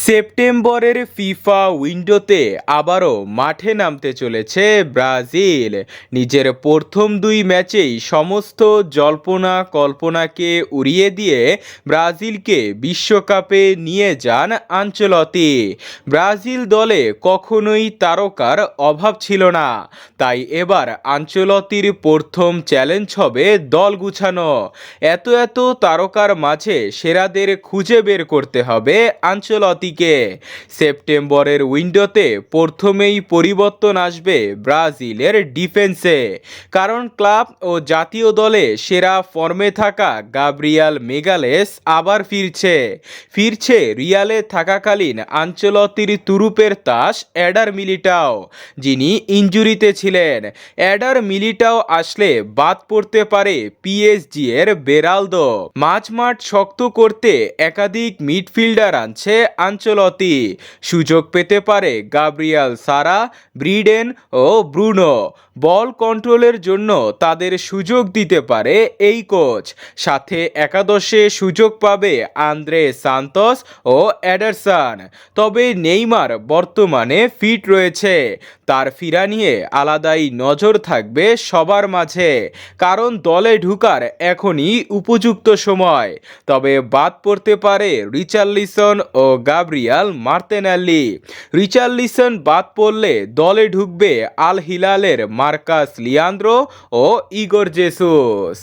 সেপ্টেম্বরের ফিফা উইন্ডোতে আবারও মাঠে নামতে চলেছে ব্রাজিল। নিজের প্রথম দুই ম্যাচেই সমস্ত জল্পনা কল্পনাকে উড়িয়ে দিয়ে ব্রাজিলকে বিশ্বকাপে নিয়ে যান আনচেলত্তি। ব্রাজিল দলে কখনোই তারকার অভাব ছিল না, তাই এবার আনচেলত্তির প্রথম চ্যালেঞ্জ হবে দল গুছানো। এত তারকার মাঝে সেরাদের খুঁজে বের করতে হবে আনচেলত্তিকে। সেপ্টেম্বরের উইন্ডোতে প্রথমেই পরিবর্তন আসবে ব্রাজিলের ডিফেন্সে, কারণ ক্লাব ও জাতীয় দলে সেরা ফর্মে থাকা গাব্রিয়াল মেগালেস আবার ফিরছে রিয়ালে থাকাকালীন আনচেলত্তির তুরুপের তাস এডার মিলিটাও, যিনি ইনজুরিতে ছিলেন। এডার মিলিটাও আসলে বাদ পড়তে পারে পিএসজি এর বেরালদো। মাঝমাঠ শক্ত করতে একাধিক মিডফিল্ডার আনছে আনচেলত্তি। সুযোগ পেতে পারে গাব্রিয়াল সারা, ব্রিডেন ও ব্রুনো। বল কন্ট্রোলের জন্য তাদের সুযোগ দিতে পারে এই কোচ। সাথে একাদশে সুযোগ পাবে আন্দ্রে সান্তোস ও এডারসন। তবে নেইমার বর্তমানে ফিট রয়েছে, তার ফিরা নিয়ে আলাদাই নজর থাকবে সবার মাঝে, কারণ দলে ঢুকার এখনই উপযুক্ত সময়। তবে বাদ পড়তে পারে রিচার্লিসন ও গাব্রিয়াল মার্তিনেল্লি। রিচার্লিসন বাদ পড়লে দলে ঢুকবে আল হিলালের মার্কাস লিয়ান্দ্রো ও ইগর জেসুস।